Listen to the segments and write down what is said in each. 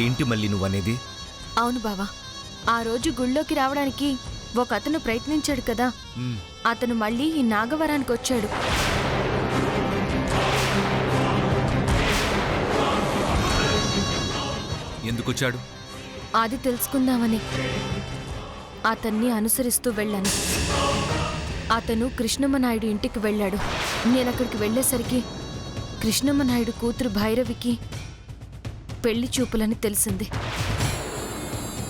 ఏంటి మళ్ళీ నువ్వనేది? అవును బావా, ఆ రోజు గుళ్ళోకి రావడానికి ఒక అతను ప్రయత్నించాడు కదా, అతను మళ్ళీ ఈ నాగవరానికి వచ్చాడు. ఎందుకొచ్చాడు? అది తెలుసుకుందామని అతన్ని అనుసరిస్తూ వెళ్ళాను. అతను కృష్ణమ్మనాయుడు ఇంటికి వెళ్ళాడు. నేనక్కడికి వెళ్ళేసరికి కృష్ణమ్మనాయుడు కూతురు భైరవికి పెళ్లి చూపులని తెలిసింది.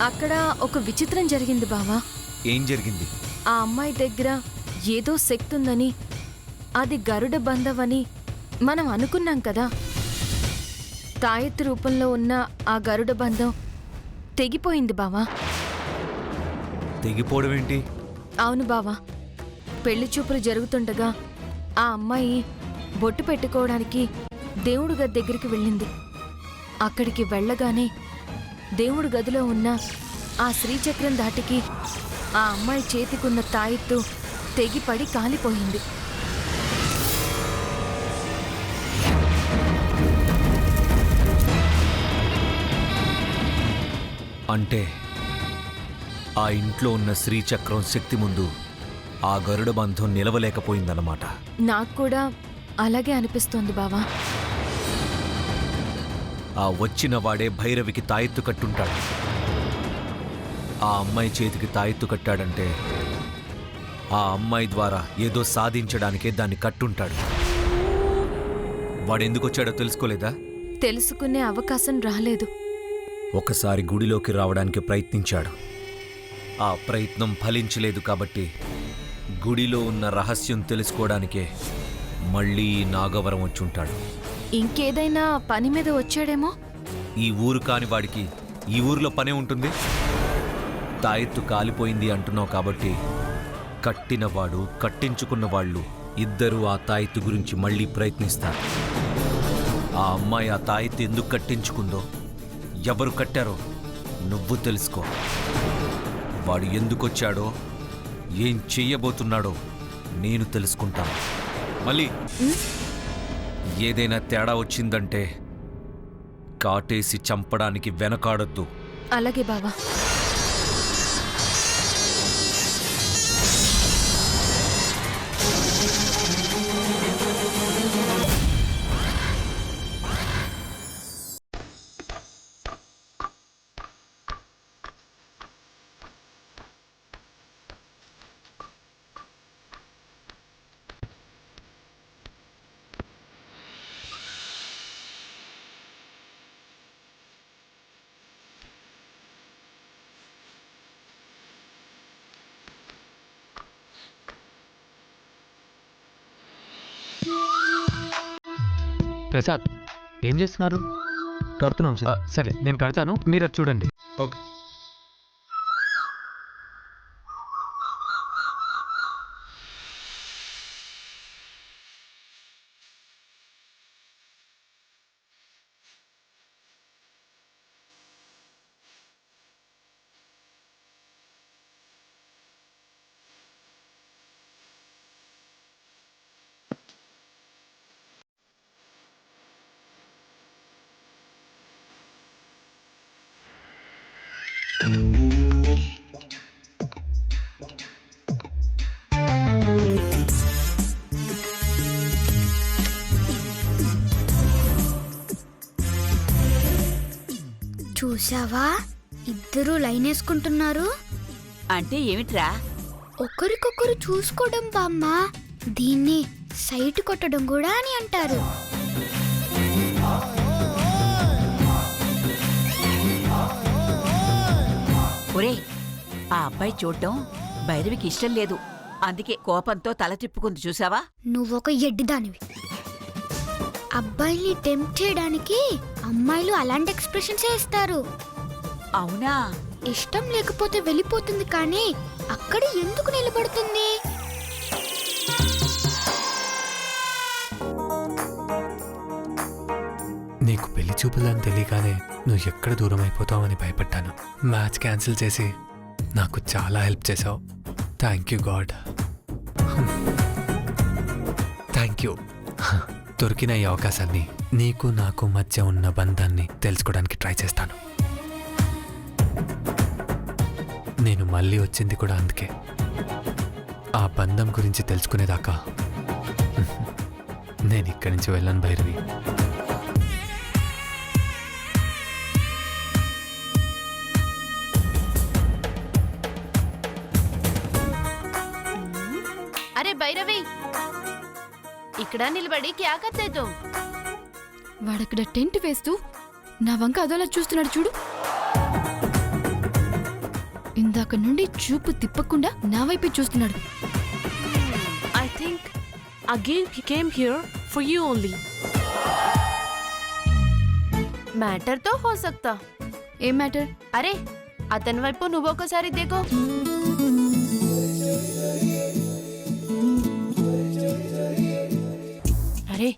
అక్కడ ఒక విచిత్రం జరిగింది బావా. ఏం జరిగింది? ఆ అమ్మాయి దగ్గర ఏదో శక్తి ఉందని, అది గరుడ బంధవని మనం అనుకున్నాం కదా. తాయెత్తు రూపంలో ఉన్న ఆ గరుడ బంధం తెగిపోయింది బావా. తెగిపోవడం ఏంటి? అవును బావా, పెళ్లి చూపులు జరుగుతుండగా ఆ అమ్మాయి బొట్టు పెట్టుకోవడానికి దేవుడు గది దగ్గరికి వెళ్ళింది. అక్కడికి వెళ్ళగానే దేవుడు గదిలో ఉన్న ఆ శ్రీచక్రం దాటికి ఆ అమ్మాయి చేతికున్న తాయెత్తు తెగిపడి కాలిపోయింది. అంటే ఆ ఇంట్లో ఉన్న శ్రీచక్రం శక్తి ముందు ఆ గరుడ బంధం నిలవలేకపోయిందన్నమాట. నాకు కూడా అలాగే అనిపిస్తోంది బావా. ఆ వచ్చిన వాడే భైరవికి తాయెత్తు కట్టుంటాడు. ఆ అమ్మాయి చేతికి తాయెత్తు కట్టాడంటే ఆ అమ్మాయి ద్వారా ఏదో సాధించడానికే దాన్ని కట్టుంటాడు. వాడెందుకొచ్చాడో తెలుసుకోలేదా? తెలుసుకునే అవకాశం రాలేదు. ఒకసారి గుడిలోకి రావడానికి ప్రయత్నించాడు. ఆ ప్రయత్నం ఫలించలేదు కాబట్టి గుడిలో ఉన్న రహస్యం తెలుసుకోవడానికే మళ్ళీ ఈ నాగవరం వచ్చుంటాడు. ఇంకేదైనా పని మీద వచ్చాడేమో. ఈ ఊరు కాని వాడికి ఈ ఊరిలో పనే ఉంటుంది. తాయెత్తు కాలిపోయింది అంటున్నావు కాబట్టి కట్టినవాడు కట్టించుకున్న వాళ్ళు ఇద్దరూ ఆ తాయెత్తు గురించి మళ్ళీ ప్రయత్నిస్తారు. ఆ అమ్మాయి ఆ తాయెత్తు ఎందుకు కట్టించుకుందో, ఎవరు కట్టారో నువ్వు తెలుసుకో. వాడు ఎందుకొచ్చాడో, ఏం చెయ్యబోతున్నాడో నేను తెలుసుకుంటాను. మళ్ళీ ఏదైనా తేడా వచ్చిందంటే కాటేసి చంపడానికి వెనకాడొద్దు. అలాగే బావా. ప్రసాద్, ఏం చేస్తున్నారు? కడుతున్నాం సార్. సరే, నేను కడతాను, మీరు అది చూడండి. ఓకే. చూసావా, ఇద్దరు లైన్ వేసుకుంటున్నారు. అంటే ఏమిట్రా? ఒకరికొకరు చూసుకోవడం బామ్మ. దీన్ని సైట్ కొట్టడం కూడా అని అంటారు. ఒరే, ఆ అబ్బాయి చూడ్డం భైరవికి ఇష్టం లేదు. అందుకే కోపంతో తల తిప్పుకుంది, చూసావా? నువ్వొక ఎడ్డిదానివి. అబ్బాయిల్ని టెంప్ట్ చేయడానికి అమ్మాయిలు అలాంటి ఎక్స్ప్రెషన్స్ ఇస్తారు. అవునా? ఇష్టం లేకపోతే వెళ్ళిపోతుంది, కానీ అక్కడ ఎందుకు నిలబడుతుంది? నీకు పెళ్లి చూపులని తెలియగానే నువ్వు ఎక్కడ దూరం అయిపోతావని భయపడ్డాను. మ్యాచ్ క్యాన్సిల్ చేసి నాకు చాలా హెల్ప్ చేసావు. Thank you God. Thank you. దొరికిన ఈ అవకాశాన్ని నీకు నాకు మధ్య ఉన్న బంధాన్ని తెలుసుకోవడానికి ట్రై చేస్తాను. నేను మళ్ళీ వచ్చింది కూడా అందుకే, ఆ బంధం గురించి తెలుసుకునేదాకా నేను ఇక్కడి నుంచి వెళ్ళను భైరవి. అరే భైరవి, ఇక్కడ నిలబడి క్యా కర్తే తుమ్? వాడక్కడ టెంట్ వేస్తూ నా వంక అదోలా చూస్తున్నాడు చూడు. ఇందాక నుండి చూపు తిప్పకుండా నా వైపే చూస్తున్నాడు. I think again he came here for you only. Matter తో హో సక్తా. ఏం మ్యాటర్? అరే అతని వైపు నువ్వు ఒకసారి దేకో. అరే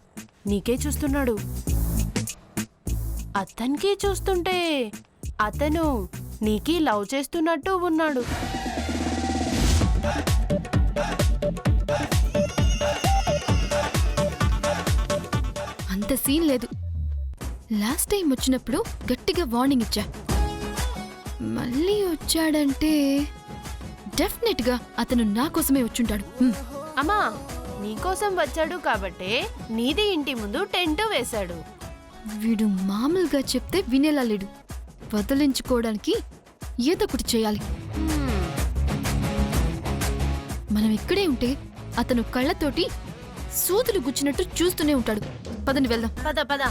నీకే చూస్తున్నాడు. అతనికి చూస్తుంటే అతను నీకి లవ్ చేస్తున్నట్టు ఉన్నాడు. అంత సీన్ లేదు. లాస్ట్ టైం వచ్చినప్పుడు గట్టిగా వార్నింగ్ ఇచ్చా. మళ్ళీ వచ్చాడంటే డెఫినెట్ గా అతను నా కోసమే వచ్చుంటాడు. అమ్మా నీకోసం వచ్చాడు కాబట్టే నీది ఇంటి ముందు టెంట్ వేశాడు. వీడు మామూలుగా చెప్తే వినేలా లేడు. వదిలించుకోవడానికి ఏదో ఒకటి చేయాలి. మనం ఇక్కడే ఉంటే అతను కళ్ళతోటి సూదులు గుచ్చినట్టు చూస్తూనే ఉంటాడు. పదండి వెళ్దాం. పద పద.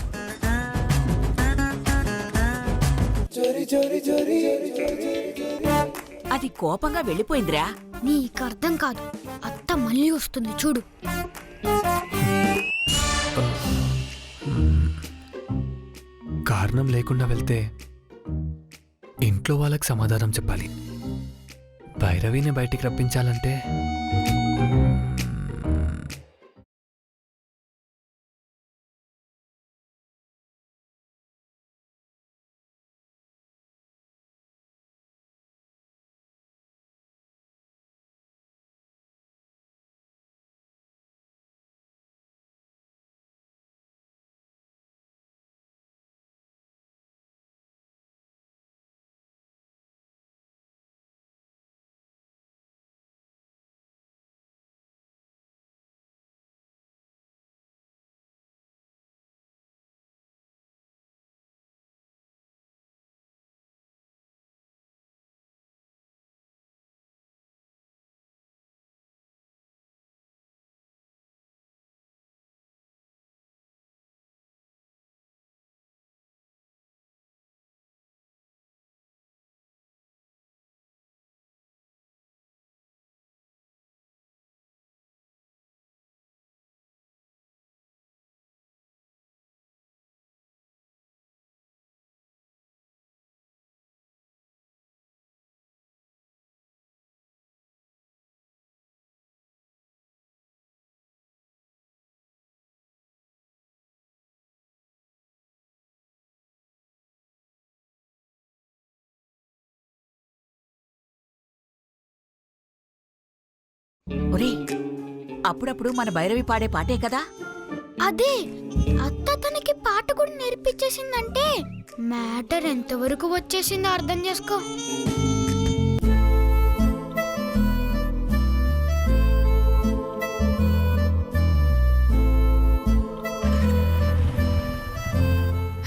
అది కోపంగా వెళ్ళిపోయిందిరా. నీకు అర్థం కాదు, అత్త మళ్ళీ వస్తుంది చూడు. కారణం లేకుండా వెళ్తే ఇంట్లో వాళ్ళకి సమాధానం చెప్పాలి. భైరవిని బయటికి రప్పించాలంటే ఒరే, అప్పుడప్పుడు మన భైరవి పాడే పాటే కదా. అదే అత్త తనకి పాట కూడా నేర్పించేసిందంటే మ్యాటర్ ఎంతవరకు వచ్చేసిందో అర్థం చేసుకో.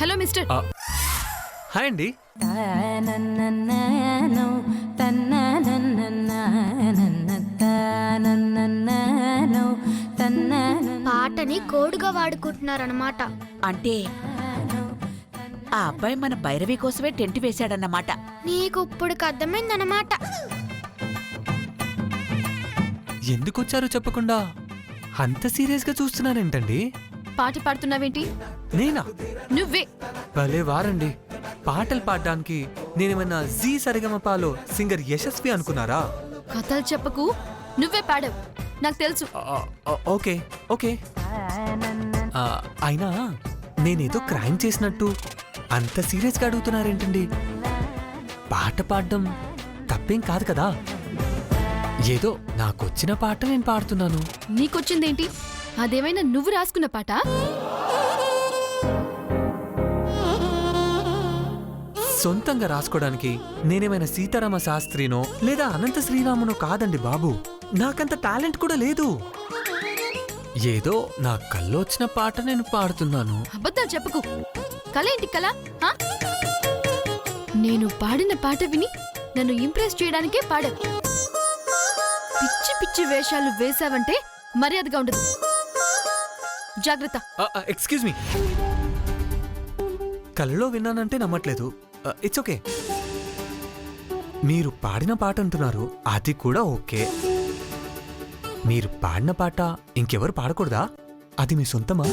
Hello mister. హాయ్ అండి. పాటని కోడుగా వాడుకుంటున్నారన్నమాట. అంటే ఆ అబ్బాయి మన భైరవి కోసమే టెంట్ వేశాడన్నమాట. నీకు ఇప్పుడు అర్థమైందన్నమాట. ఎందుకొచ్చారో చెప్పకుండా అంత సీరియస్గా చూస్తున్నారేంటండి? పాట పాడుతున్నావేంటి? నేనా? నువ్వే. భలే వారండి. పాటలు పాడడానికి నేనేమన్నా జీ సరిగమపాలో సింగర్ యశస్వి అనుకున్నారా? కథలు చెప్పకు, నువ్వే పాడావు, నాకు తెలుసు. Okay okay. అయినా నేనేదో క్రైమ్ చేసినట్టు అంత సీరియస్గా అడుగుతున్నారేంటండి? పాట పాడడం తప్పేం కాదు కదా. ఏదో నాకొచ్చిన పాట నేను పాడుతున్నాను. నీకొచ్చిందేంటి? అదేమైనా నువ్వు రాసుకున్న పాట? సొంతంగా రాసుకోవడానికి నేనేమైనా సీతారామ శాస్త్రినో లేదా అనంత శ్రీరామునో కాదండి బాబు. నాకంత టాలెంట్ కూడా లేదు. ఏదో నా కల్లో వచ్చిన పాట నేను పాడుతున్నాను. అబద్ధాలు చెప్పుకు. కళ ఏంటి కళ? హా? నేను పాడిన పాట విని నన్ను ఇంప్రెస్ చేయడానికే పాడావు. పిచ్చి పిచ్చి వేషాలు వేశావంటే మర్యాదగా ఉండదు. జాగ్రత్త. Excuse me. కళ్ళలో విన్నానంటే నమ్మట్లేదు. It's okay. మీరు పాడిన పాట అంటున్నారు, అది కూడా ఓకే. మీరు పాడిన పాట ఇంకెవరు పాడకూడదా? అది మీ సొంతమా?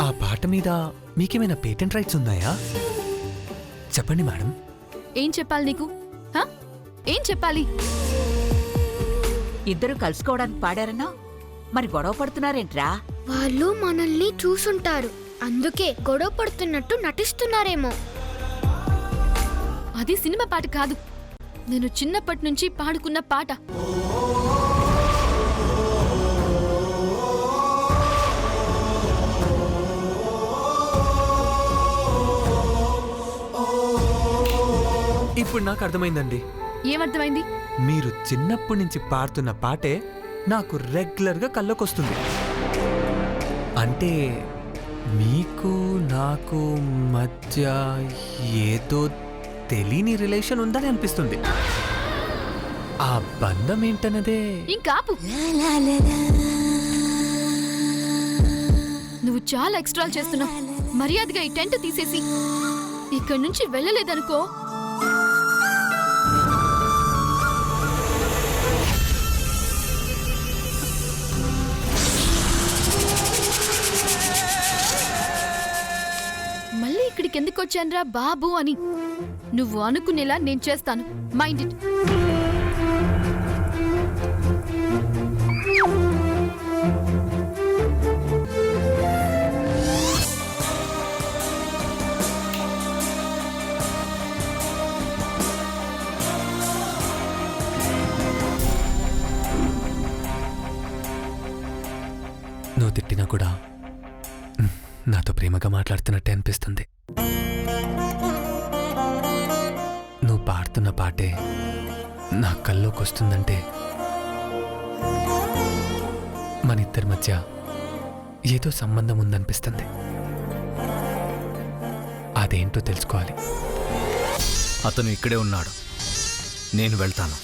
ఆ పాట మీద మీకేమైనా పేటెంట్ రైట్స్ ఉన్నాయా? చెప్పండి మేడం. ఏం చెప్పాలి నీకు? హా? ఏం చెప్పాలి? ఇద్దరు కలుసుకోవడానికి పాడారన్నా? మరి గొడవ పడుతున్నారేంట్రా? వాళ్ళు మనల్ని చూసుంటారు, అందుకే గొడవ పడుతున్నట్టు నటిస్తున్నారేమో. అది సినిమా పాట కాదు, నేను చిన్నప్పటి నుంచి పాడుకున్న పాట. ఇప్పుడు నాకు అర్థమైందండి. ఏమర్థమైంది? మీరు చిన్నప్పటి నుంచి పాడుతున్న పాటే నాకు రెగ్యులర్గా కళ్ళకొస్తుంది. అంటే మీకు నాకు మధ్య ఏదో తెలియని రిలేషన్ ఉందని అనిపిస్తుంది. ఆ బంధం ఏంటన్నదే. ఇంకాపు. నువ్వు చాలా ఎక్స్ట్రాలు చేస్తున్నావు. మర్యాదగా ఈ టెంట్ తీసేసి ఇక్కడి నుంచి వెళ్ళలేదనుకో. మళ్ళీ ఇక్కడికి ఎందుకు వచ్చానురా బాబు అని నువ్వు అనుకునేలా నేను చేస్తాను. Mind it. నువ్వు తిట్టినా కూడా నాతో ప్రేమగా మాట్లాడుతున్నట్టే అనిపిస్తుంది. నువ్వు పాడుతున్న పాటే నా కల్లోకి వస్తుందంటే మన ఇద్దరి మధ్య ఏదో సంబంధం ఉందనిపిస్తుంది. అదేంటో తెలుసుకోవాలి. అతను ఇక్కడే ఉన్నాడు, నేను వెళ్తాను.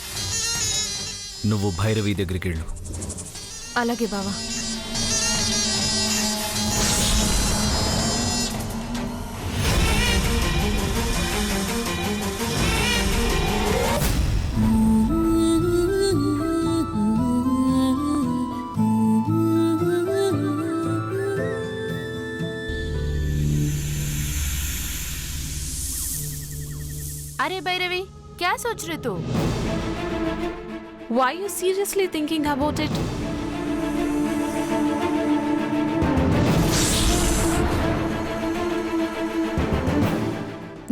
నువ్వు భైరవి దగ్గరికి వెళ్ళు. అలాగే బావా. अरे भैरवी, क्या सोच रहे तू? Why you seriously thinking about it?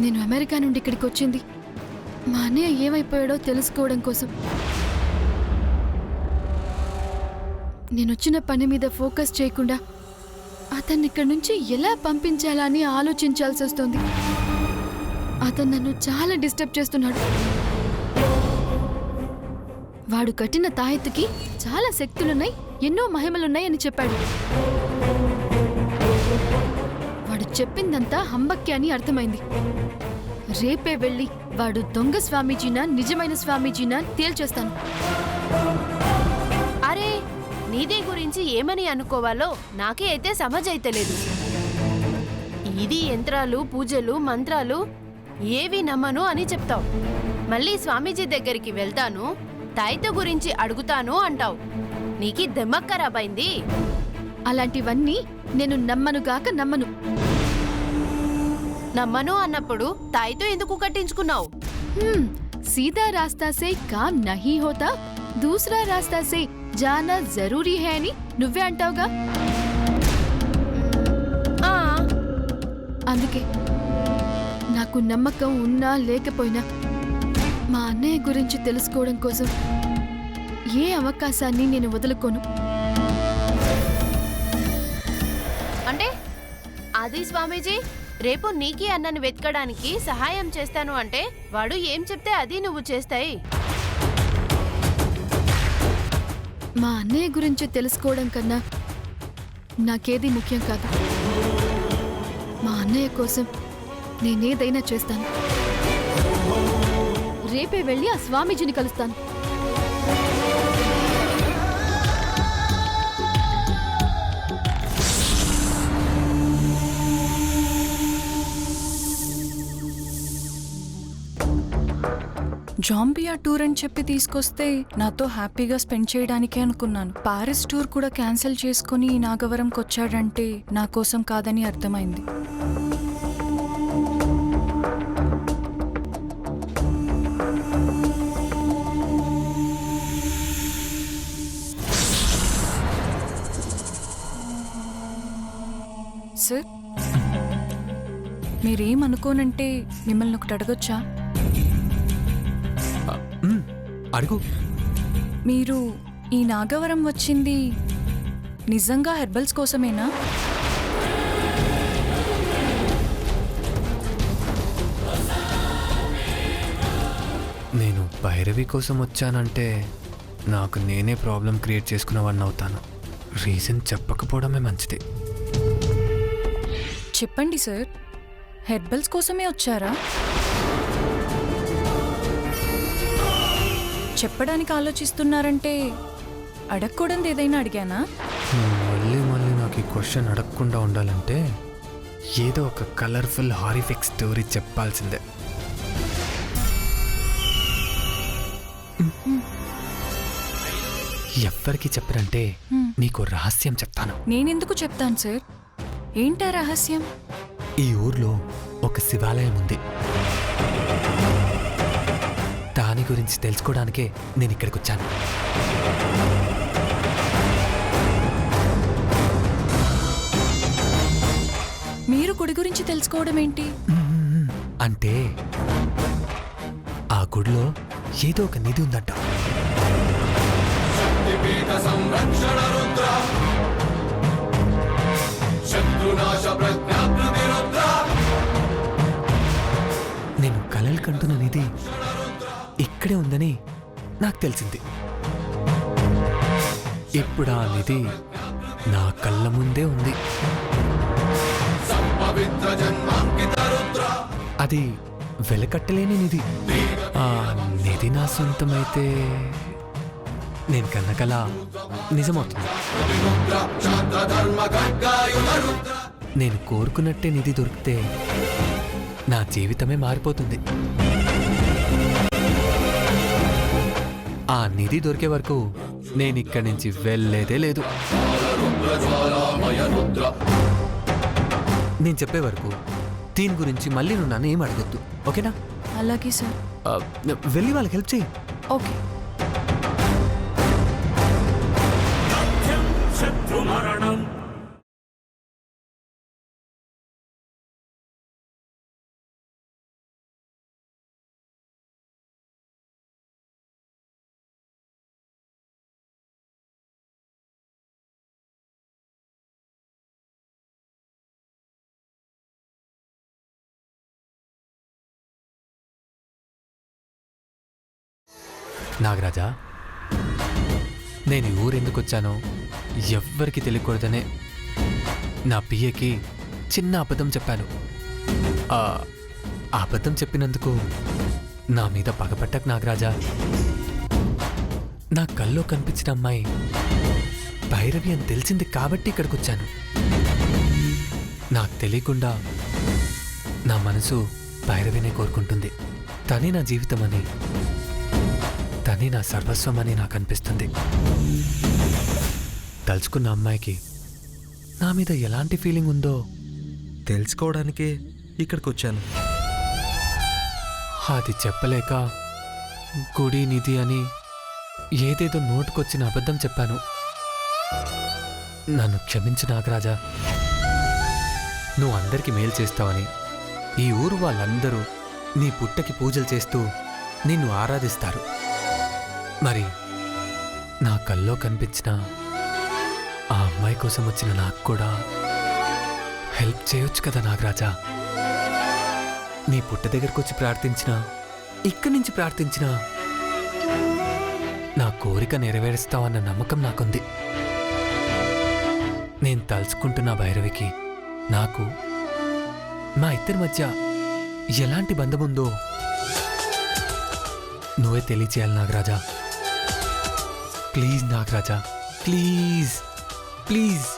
నేను అమెరికా నుండి ఇక్కడికి వచ్చింది మా అన్నయ్య ఏమైపోయాడో తెలుసుకోవడం కోసం. నేను వచ్చిన పని మీద ఫోకస్ చేయకుండా అతన్ని ఇక్కడి నుంచి ఎలా పంపించాలా అని ఆలోచించాల్సి వస్తుంది. అతను నన్ను చాలా డిస్టర్బ్ చేస్తున్నాడు. వాడు కట్టిన తాయెత్తుకి చాలా శక్తులున్నాయి, ఎన్నో మహిమలున్నాయి అని చెప్పాడు. వాడు చెప్పిందంతా హంబక్య అని అర్థమైంది. రేపే వెళ్ళి వాడు దొంగ స్వామీజీనా నిజమైన స్వామీజీనా తేల్చేస్తాను. అరే, నీదే గురించి ఏమని అనుకోవాలో నాకే అయితే సమజైతలేదు. ఇది యంత్రాలు, పూజలు, మంత్రాలు ఏవి నమ్మను అని చెప్తావు. మళ్ళీ స్వామీజీ దగ్గరికి వెళ్తాను, తాయిత గురించి అడుగుతాను అంటావు. నీకి దెమ్మక్ ఖరాబైంది. అలాంటివన్నీ నేను నమ్మనుగాక నమ్మను. నమ్మను అన్నప్పుడు తాయితో ఎందుకు కట్టించుకున్నావు? सीधा रास्ता से काम नहीं होता, दूसरा रास्ता से जाना जरूरी है అని నువ్వే అంటావుగా. అందుకే నాకు నమ్మకం ఉన్నా లేకపోయినా మా అన్నయ్య గురించి తెలుసుకోవడం కోసం ఏ అవకాశాన్ని నేను వదులుకోను. అంటే అది స్వామీజీ రేపు నీకి అన్నని వెతకడానికి సహాయం చేస్తాను అంటే వాడు ఏం చెప్తే అది నువ్వు చేస్తాయి. మా అన్నయ్య గురించి తెలుసుకోవడం కన్నా నాకేది ముఖ్యం కాదు. మా అన్నయ్య కోసం నేనేదైనా చేస్తాను. రేపే వెళ్ళి ఆ స్వామీజీని కలుస్తాను. జాంబియా టూర్ అని చెప్పి తీసుకొస్తే నాతో హ్యాపీగా స్పెండ్ చేయడానికే అనుకున్నాను. పారిస్ టూర్ కూడా క్యాన్సిల్ చేసుకుని నాగవరంకి వచ్చాడంటే నా కోసం కాదని అర్థమైంది. సార్, మీరేమనుకోనంటే మిమ్మల్ని ఒకటి అడగొచ్చా? అడుగు. మీరు ఈ నాగవరం వచ్చింది నిజంగా హెర్బల్స్ కోసమేనా? నేను భైరవి కోసం వచ్చానంటే నాకు నేనే ప్రాబ్లం క్రియేట్ చేసుకున్నవాడిని అవుతాను. రీజన్ చెప్పకపోవడమే మంచిది. చెప్పండి సార్, హెర్బల్స్ కోసమే వచ్చారా? చెప్పడానికి ఆలోచిస్తున్నారంటే అడగకూడదు ఏదైనా అడిగానా? మళ్ళీ మళ్ళీ నాకు ఈ క్వశ్చన్ అడగకుండా ఉండాలంటే ఏదో ఒక కలర్ఫుల్ హారిఫిక్ స్టోరీ చెప్పాల్సిందే. ఎవ్వరికి చెప్పరంటే నీకు రహస్యం చెప్తాను. నేనెందుకు చెప్తాను సార్? ఏంటా రహస్యం? ఈ ఊర్లో ఒక శివాలయం ఉంది. దాని గురించి తెలుసుకోవడానికే నేను ఇక్కడికి వచ్చాను. మీరు గుడి గురించి తెలుసుకోవడం ఏంటి? అంటే ఆ గుడిలో ఏదో ఒక నిధి ఉందంట. నేను కలలు కంటున్న నిధి ఇక్కడే ఉందని నాకు తెలిసింది. ఇప్పుడు ఆ నిధి నా కళ్ళ ముందే ఉంది. అది వెలకట్టలేని నిధి. ఆ నిధి నా సొంతమైతే నేను కన్న కల నిజమవుతుంది. నేను కోరుకున్నట్టే నిధి దొరికితే నా జీవితమే మారిపోతుంది. ఆ నిధి దొరికే వరకు నేను ఇక్కడి నుంచి వెళ్ళేదే లేదు. నేను చెప్పే వరకు దీని గురించి మళ్ళీ నువ్వు నన్ను ఏం అడగొద్దు, ఓకేనా? అలాగే సార్. వెళ్ళి వాళ్ళకి హెల్ప్ చేయి. ఓకే. నాగరాజా, నేను ఈ ఊరు ఎందుకు వచ్చానో ఎవ్వరికి తెలియకూడదనే నా పిఏకి చిన్న అబద్ధం చెప్పాను. ఆ అబద్ధం చెప్పినందుకు నా మీద పగపట్టకు నాగరాజా. నా కల్లో కనిపించిన అమ్మాయి భైరవి అని తెలిసింది కాబట్టి ఇక్కడికి వచ్చాను. నాకు తెలియకుండా నా మనసు భైరవినే కోరుకుంటుంది. తనే నా జీవితం అని, తనే నా సర్వస్వం అని నాకు అనిపిస్తుంది. తలుచుకున్న అమ్మాయికి నా మీద ఎలాంటి ఫీలింగ్ ఉందో తెలుసుకోవడానికే ఇక్కడికి వచ్చాను. అది చెప్పలేక గుడి నిధి అని ఏదేదో నోటుకొచ్చిన అబద్ధం చెప్పాను. నన్ను క్షమించు నాగరాజా. నువ్వు అందరికీ మేలు చేస్తావని ఈ ఊరు వాళ్ళందరూ నీ పుట్టకి పూజలు చేస్తూ నిన్ను ఆరాధిస్తారు. మరి నా కల్లో కనిపించిన ఆ అమ్మాయి కోసం వచ్చిన నాకు కూడా హెల్ప్ చేయొచ్చు కదా నాగరాజా. నీ పుట్ట దగ్గరకు వచ్చి ప్రార్థించినా ఇక్కడి నుంచి ప్రార్థించినా నా కోరిక నెరవేరుస్తావన్న నమ్మకం నాకుంది. నేను తలుచుకుంటున్న భైరవికి నాకు మా ఇద్దరి మధ్య ఎలాంటి బంధం ఉందో నువ్వే తెలియచేయాలి Nagaraja. Please Nagaraja, please please.